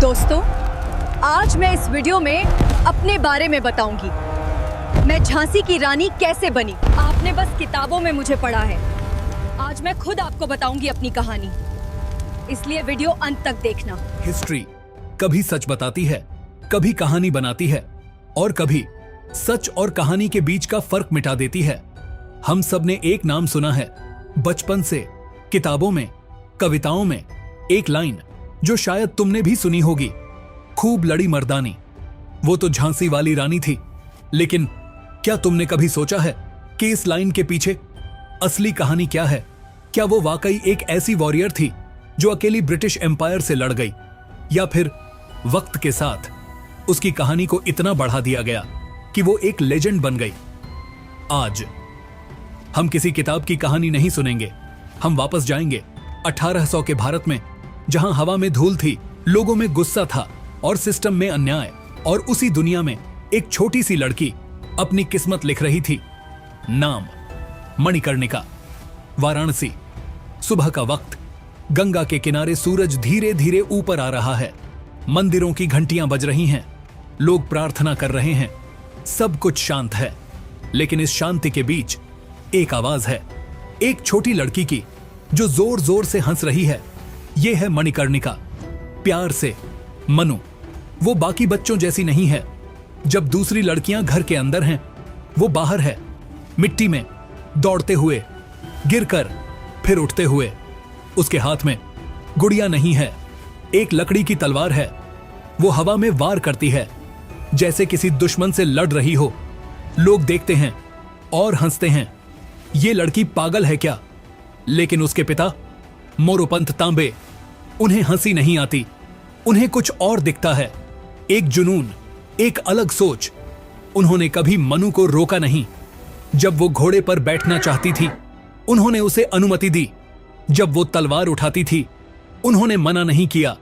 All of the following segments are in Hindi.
दोस्तों, आज मैं इस वीडियो में अपने बारे में बताऊंगी। मैं झांसी की रानी कैसे बनी। आपने बस किताबों में मुझे पढ़ा है। आज मैं खुद आपको बताऊंगी अपनी कहानी, इसलिए वीडियो अंत तक देखना। हिस्ट्री कभी सच बताती है, कभी कहानी बनाती है और कभी सच और कहानी के बीच का फर्क मिटा देती है। हम सब ने एक नाम सुना है बचपन से, किताबों में, कविताओं में। एक लाइन जो शायद तुमने भी सुनी होगी, खूब लड़ी मर्दानी। वो तो झांसी वाली रानी थी। लेकिन क्या तुमने कभी सोचा है कि इस लाइन के पीछे असली कहानी क्या है? क्या वो वाकई एक ऐसी वॉरियर थी जो अकेली ब्रिटिश एम्पायर से लड़ गई, या फिर वक्त के साथ उसकी कहानी को इतना बढ़ा दिया गया कि वो एक लेजेंड बन गई? आज हम किसी किताब की कहानी नहीं सुनेंगे। हम वापस जाएंगे 1800 के भारत में, जहां हवा में धूल थी, लोगों में गुस्सा था और सिस्टम में अन्याय। और उसी दुनिया में एक छोटी सी लड़की अपनी किस्मत लिख रही थी। नाम मणिकर्णिका। वाराणसी, सुबह का वक्त। गंगा के किनारे सूरज धीरे धीरे ऊपर आ रहा है। मंदिरों की घंटियां बज रही हैं, लोग प्रार्थना कर रहे हैं। सब कुछ शांत है, लेकिन इस शांति के बीच एक आवाज है, एक छोटी लड़की की, जो जोर जोर से हंस रही है। यह है मणिकर्णिका। प्यार से मनु। वो बाकी बच्चों जैसी नहीं है। जब दूसरी लड़कियां घर के अंदर हैं, वो बाहर है, मिट्टी में दौड़ते हुए, गिरकर फिर उठते हुए। उसके हाथ में गुड़िया नहीं है, एक लकड़ी की तलवार है। वो हवा में वार करती है, जैसे किसी दुश्मन से लड़ रही हो। लोग देखते हैं और हंसते हैं। ये लड़की पागल है क्या? लेकिन उसके पिता मोरोपंत तांबे, उन्हें हंसी नहीं आती। उन्हें कुछ और दिखता है, एक जुनून, एक अलग सोच। उन्होंने कभी मनु को रोका नहीं। जब वो घोड़े पर बैठना चाहती थी, उन्होंने उसे अनुमति दी। जब वो तलवार उठाती थी, उन्होंने मना नहीं किया।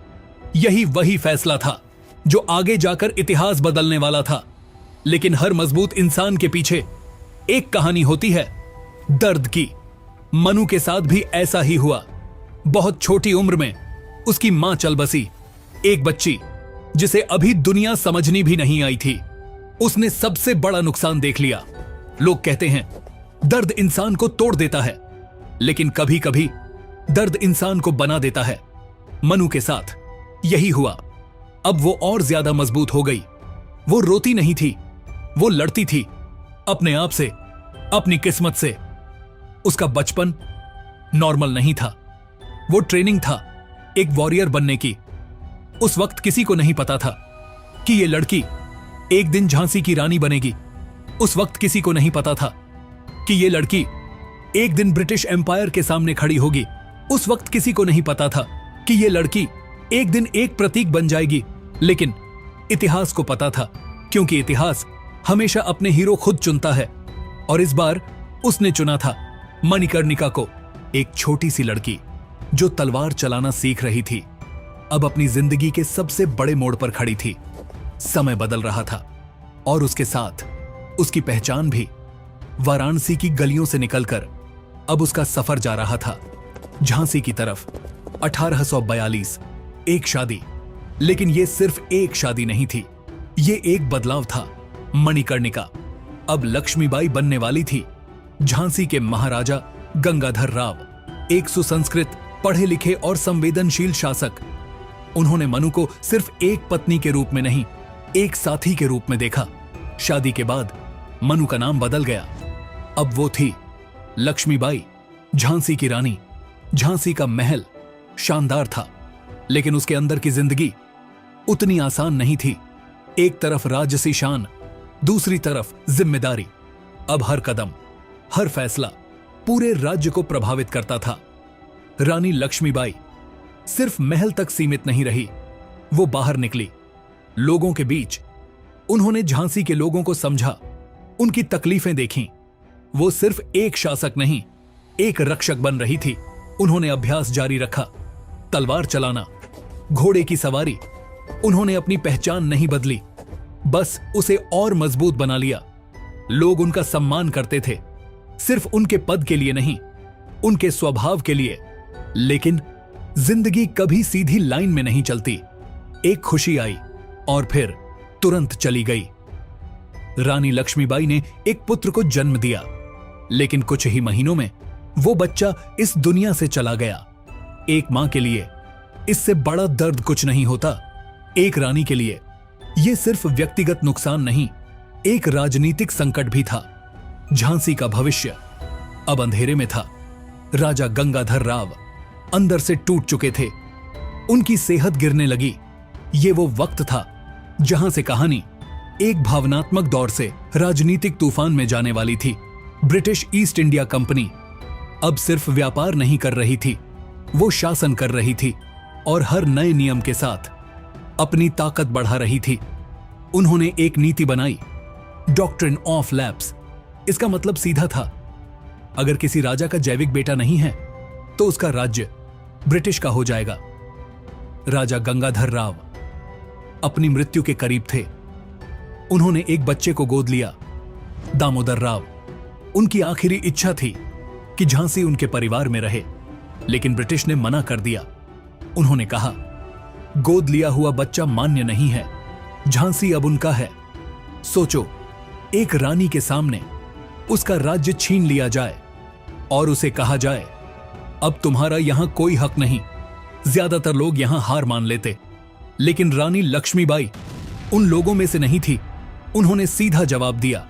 यही वही फैसला था जो आगे जाकर इतिहास बदलने वाला था। लेकिन हर मजबूत इंसान के पीछे एक कहानी होती है, दर्द की। मनु के साथ भी ऐसा ही हुआ। बहुत छोटी उम्र में उसकी मां चल बसी, एक बच्ची जिसे अभी दुनिया समझनी भी नहीं आई थी। उसने सबसे बड़ा नुकसान देख लिया। लोग कहते हैं दर्द इंसान को तोड़ देता है, लेकिन कभी कभी दर्द इंसान को बना देता है। मनु के साथ यही हुआ। अब वो और ज्यादा मजबूत हो गई। वो रोती नहीं थी, वो लड़ती थी, अपने आप से, अपनी किस्मत से। उसका बचपन नॉर्मल नहीं था। वो ट्रेनिंग था एक वॉरियर बनने की। उस वक्त किसी को नहीं पता था कि ये लड़की एक दिन झांसी की रानी बनेगी। उस वक्त किसी को नहीं पता था कि ये लड़की एक दिन ब्रिटिश एम्पायर के सामने खड़ी होगी। उस वक्त किसी को नहीं पता था कि ये लड़की एक दिन एक प्रतीक बन जाएगी। लेकिन इतिहास को पता था, क्योंकि इतिहास हमेशा अपने हीरो खुद चुनता है। और इस बार उसने चुना था मणिकर्णिका को, एक छोटी सी लड़की जो तलवार चलाना सीख रही थी। अब अपनी जिंदगी के सबसे बड़े मोड़ पर खड़ी थी। समय बदल रहा था और उसके साथ उसकी पहचान भी। वाराणसी की गलियों से निकलकर अब उसका सफर जा रहा था झांसी की तरफ। 1842, एक शादी। लेकिन यह सिर्फ एक शादी नहीं थी, यह एक बदलाव था। मणिकर्णिका अब लक्ष्मीबाई बनने वाली थी, झांसी के महाराजा गंगाधर राव, एक सुसंस्कृत, पढ़े लिखे और संवेदनशील शासक। उन्होंने मनु को सिर्फ एक पत्नी के रूप में नहीं, एक साथी के रूप में देखा। शादी के बाद मनु का नाम बदल गया। अब वो थी लक्ष्मीबाई, झांसी की रानी। झांसी का महल शानदार था, लेकिन उसके अंदर की जिंदगी उतनी आसान नहीं थी। एक तरफ राजसी शान, दूसरी तरफ जिम्मेदारी। अब हर कदम, हर फैसला पूरे राज्य को प्रभावित करता था। रानी लक्ष्मीबाई सिर्फ महल तक सीमित नहीं रही। वो बाहर निकली, लोगों के बीच। उन्होंने झांसी के लोगों को समझा, उनकी तकलीफें देखीं। वो सिर्फ एक शासक नहीं, एक रक्षक बन रही थी। उन्होंने अभ्यास जारी रखा, तलवार चलाना, घोड़े की सवारी। उन्होंने अपनी पहचान नहीं बदली, बस उसे और मजबूत बना लिया। लोग उनका सम्मान करते थे, सिर्फ उनके पद के लिए नहीं, उनके स्वभाव के लिए। लेकिन जिंदगी कभी सीधी लाइन में नहीं चलती। एक खुशी आई और फिर तुरंत चली गई। रानी लक्ष्मीबाई ने एक पुत्र को जन्म दिया, लेकिन कुछ ही महीनों में वो बच्चा इस दुनिया से चला गया। एक मां के लिए इससे बड़ा दर्द कुछ नहीं होता। एक रानी के लिए यह सिर्फ व्यक्तिगत नुकसान नहीं, एक राजनीतिक संकट भी था। झांसी का भविष्य अब अंधेरे में था। राजा गंगाधर राव अंदर से टूट चुके थे, उनकी सेहत गिरने लगी। ये वो वक्त था जहां से कहानी एक भावनात्मक दौर से राजनीतिक तूफान में जाने वाली थी। ब्रिटिश ईस्ट इंडिया कंपनी अब सिर्फ व्यापार नहीं कर रही थी, वो शासन कर रही थी और हर नए नियम के साथ अपनी ताकत बढ़ा रही थी। उन्होंने एक नीति बनाई, डॉक्ट्रिन ऑफ लैप्स। इसका मतलब सीधा था, अगर किसी राजा का जैविक बेटा नहीं है तो उसका राज्य ब्रिटिश का हो जाएगा। राजा गंगाधर राव अपनी मृत्यु के करीब थे। उन्होंने एक बच्चे को गोद लिया, दामोदर राव। उनकी आखिरी इच्छा थी कि झांसी उनके परिवार में रहे, लेकिन ब्रिटिश ने मना कर दिया। उन्होंने कहा, गोद लिया हुआ बच्चा मान्य नहीं है, झांसी अब उनका है। सोचो, एक रानी के सामने उसका राज्य छीन लिया जाए और उसे कहा जाए, अब तुम्हारा यहां कोई हक नहीं। ज्यादातर लोग यहां हार मान लेते, लेकिन रानी लक्ष्मीबाई उन लोगों में से नहीं थी। उन्होंने सीधा जवाब दिया,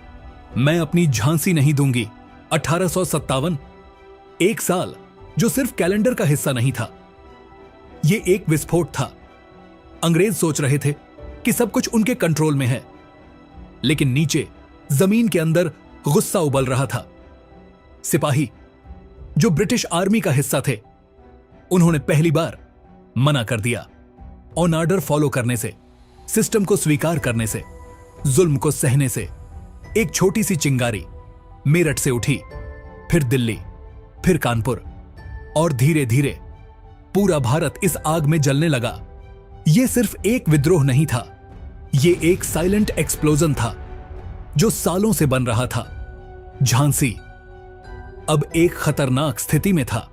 मैं अपनी झांसी नहीं दूंगी। 1857, एक साल जो सिर्फ कैलेंडर का हिस्सा नहीं था, यह एक विस्फोट था। अंग्रेज सोच रहे थे कि सब कुछ उनके कंट्रोल में है, लेकिन नीचे जमीन के अंदर गुस्सा उबल रहा था। सिपाही जो ब्रिटिश आर्मी का हिस्सा थे, उन्होंने पहली बार मना कर दिया। ऑन ऑर्डर फॉलो करने से, सिस्टम को स्वीकार करने से, जुल्म को सहने से। एक छोटी सी चिंगारी मेरठ से उठी, फिर दिल्ली, फिर कानपुर, और धीरे धीरे पूरा भारत इस आग में जलने लगा। यह सिर्फ एक विद्रोह नहीं था, यह एक साइलेंट एक्सप्लोजन था जो सालों से बन रहा था। झांसी अब एक खतरनाक स्थिति में था।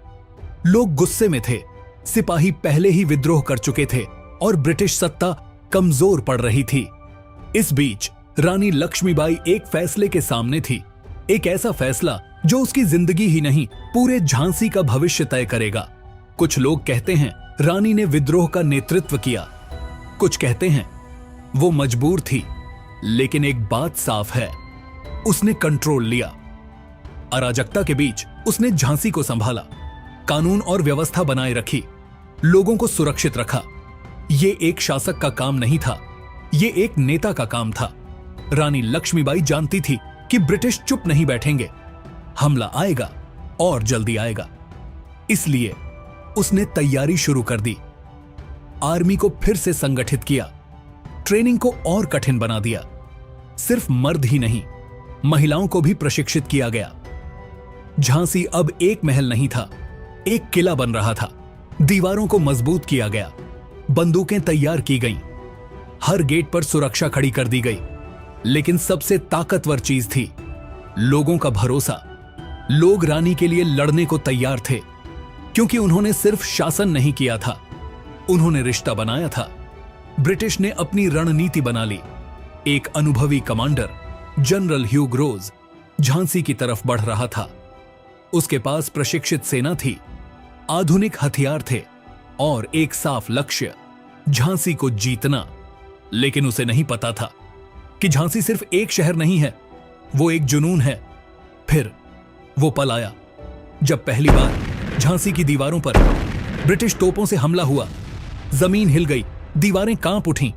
लोग गुस्से में थे, सिपाही पहले ही विद्रोह कर चुके थे और ब्रिटिश सत्ता कमजोर पड़ रही थी। इस बीच रानी लक्ष्मीबाई एक फैसले के सामने थी, एक ऐसा फैसला जो उसकी जिंदगी ही नहीं, पूरे झांसी का भविष्य तय करेगा। कुछ लोग कहते हैं रानी ने विद्रोह का नेतृत्व किया, कुछ कहते हैं वो मजबूर थी, लेकिन एक बात साफ है, उसने कंट्रोल लिया। अराजकता के बीच उसने झांसी को संभाला, कानून और व्यवस्था बनाए रखी, लोगों को सुरक्षित रखा। यह एक शासक का काम नहीं था, यह एक नेता का काम था। रानी लक्ष्मीबाई जानती थी कि ब्रिटिश चुप नहीं बैठेंगे, हमला आएगा और जल्दी आएगा। इसलिए उसने तैयारी शुरू कर दी। आर्मी को फिर से संगठित किया, ट्रेनिंग को और कठिन बना दिया। सिर्फ मर्द ही नहीं, महिलाओं को भी प्रशिक्षित किया गया। झांसी अब एक महल नहीं था, एक किला बन रहा था। दीवारों को मजबूत किया गया, बंदूकें तैयार की गईं, हर गेट पर सुरक्षा खड़ी कर दी गई। लेकिन सबसे ताकतवर चीज थी लोगों का भरोसा। लोग रानी के लिए लड़ने को तैयार थे, क्योंकि उन्होंने सिर्फ शासन नहीं किया था, उन्होंने रिश्ता बनाया था। ब्रिटिश ने अपनी रणनीति बना ली। एक अनुभवी कमांडर जनरल ह्यू ग्रोज झांसी की तरफ बढ़ रहा था। उसके पास प्रशिक्षित सेना थी, आधुनिक हथियार थे और एक साफ लक्ष्य, झांसी को जीतना। लेकिन उसे नहीं पता था कि झांसी सिर्फ एक शहर नहीं है, वो एक जुनून है। फिर वो पल आया जब पहली बार झांसी की दीवारों पर ब्रिटिश तोपों से हमला हुआ। जमीन हिल गई, दीवारें कांप उठीं,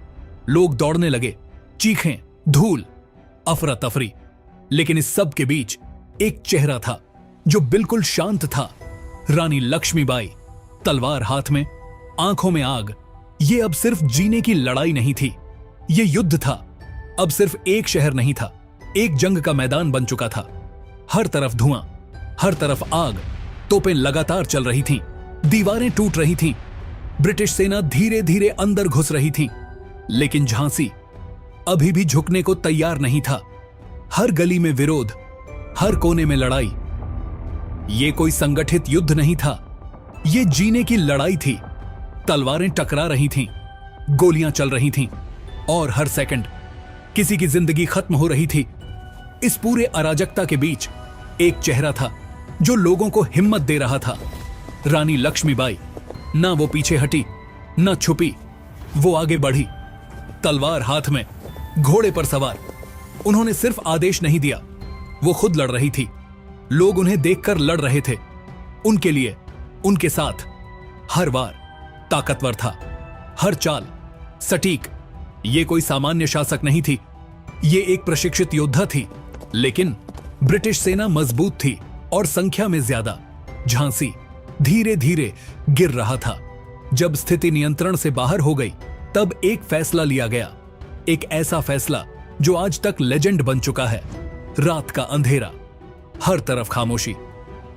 लोग दौड़ने लगे, चीखें, धूल, अफरा तफरी। लेकिन इस सब के बीच एक चेहरा था जो बिल्कुल शांत था, रानी लक्ष्मीबाई, तलवार हाथ में, आंखों में आग। ये अब सिर्फ जीने की लड़ाई नहीं थी, ये युद्ध था। अब सिर्फ एक शहर नहीं था, एक जंग का मैदान बन चुका था। हर तरफ धुआं, हर तरफ आग, तोपें लगातार चल रही थीं, दीवारें टूट रही थीं, ब्रिटिश सेना धीरे धीरे अंदर घुस रही थी। लेकिन झांसी अभी भी झुकने को तैयार नहीं था। हर गली में विरोध, हर कोने में लड़ाई। यह कोई संगठित युद्ध नहीं था, यह जीने की लड़ाई थी। तलवारें टकरा रही थीं, गोलियां चल रही थीं और हर सेकंड किसी की जिंदगी खत्म हो रही थी। इस पूरे अराजकता के बीच एक चेहरा था जो लोगों को हिम्मत दे रहा था। रानी लक्ष्मीबाई ना वो पीछे हटी ना छुपी, वो आगे बढ़ी, तलवार हाथ में, घोड़े पर सवार। उन्होंने सिर्फ आदेश नहीं दिया, वो खुद लड़ रही थी। लोग उन्हें देखकर लड़ रहे थे, उनके लिए, उनके साथ। हर वार ताकतवर था, हर चाल सटीक। ये कोई सामान्य शासक नहीं थी, ये एक प्रशिक्षित योद्धा थी। लेकिन ब्रिटिश सेना मजबूत थी और संख्या में ज्यादा। झांसी धीरे धीरे गिर रहा था। जब स्थिति नियंत्रण से बाहर हो गई, तब एक फैसला लिया गया, एक ऐसा फैसला जो आज तक लेजेंड बन चुका है। रात का अंधेरा, हर तरफ खामोशी,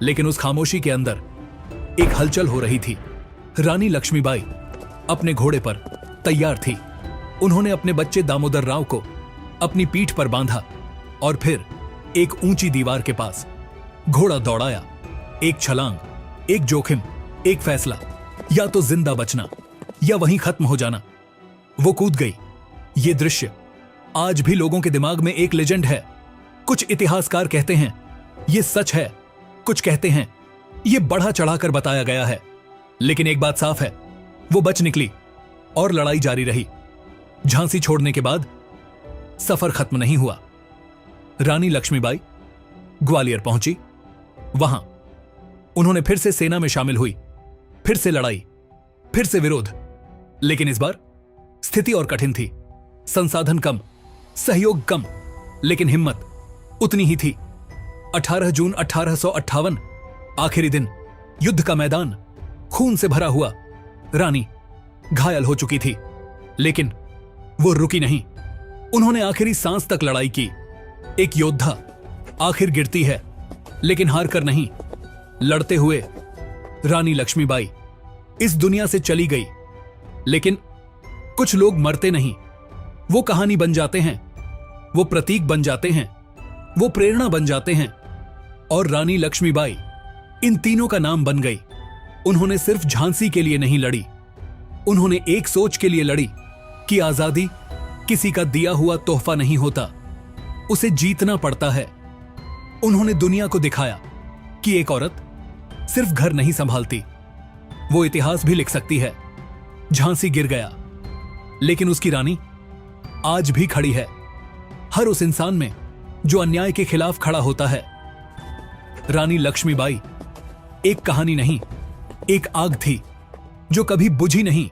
लेकिन उस खामोशी के अंदर एक हलचल हो रही थी। रानी लक्ष्मीबाई अपने घोड़े पर तैयार थी। उन्होंने अपने बच्चे दामोदर राव को अपनी पीठ पर बांधा और फिर एक ऊंची दीवार के पास घोड़ा दौड़ाया। एक छलांग, एक जोखिम, एक फैसला, या तो जिंदा बचना या वहीं खत्म हो जाना। वो कूद गई। ये दृश्य आज भी लोगों के दिमाग में एक लेजेंड है। कुछ इतिहासकार कहते हैं ये सच है, कुछ कहते हैं ये बढ़ा चढ़ाकर बताया गया है, लेकिन एक बात साफ है, वो बच निकली और लड़ाई जारी रही। झांसी छोड़ने के बाद सफर खत्म नहीं हुआ। रानी लक्ष्मीबाई ग्वालियर पहुंची। वहां उन्होंने फिर से सेना में शामिल हुई, फिर से लड़ाई, फिर से विरोध। लेकिन इस बार स्थिति और कठिन थी। संसाधन कम, सहयोग कम, लेकिन हिम्मत उतनी ही थी। 18 जून 1858, आखिरी दिन, युद्ध का मैदान खून से भरा हुआ। रानी घायल हो चुकी थी, लेकिन वो रुकी नहीं। उन्होंने आखिरी सांस तक लड़ाई की। एक योद्धा आखिर गिरती है, लेकिन हार कर नहीं। लड़ते हुए रानी लक्ष्मीबाई इस दुनिया से चली गई। लेकिन कुछ लोग मरते नहीं, वो कहानी बन जाते हैं, वो प्रतीक बन जाते हैं, वो प्रेरणा बन जाते हैं। और रानी लक्ष्मीबाई इन तीनों का नाम बन गई। उन्होंने सिर्फ झांसी के लिए नहीं लड़ी, उन्होंने एक सोच के लिए लड़ी कि आजादी किसी का दिया हुआ तोहफा नहीं होता, उसे जीतना पड़ता है। उन्होंने दुनिया को दिखाया कि एक औरत सिर्फ घर नहीं संभालती, वो इतिहास भी लिख सकती है। झांसी गिर गया, लेकिन उसकी रानी आज भी खड़ी है, हर उस इंसान में जो अन्याय के खिलाफ खड़ा होता है। रानी लक्ष्मीबाई एक कहानी नहीं, एक आग थी जो कभी बुझी नहीं,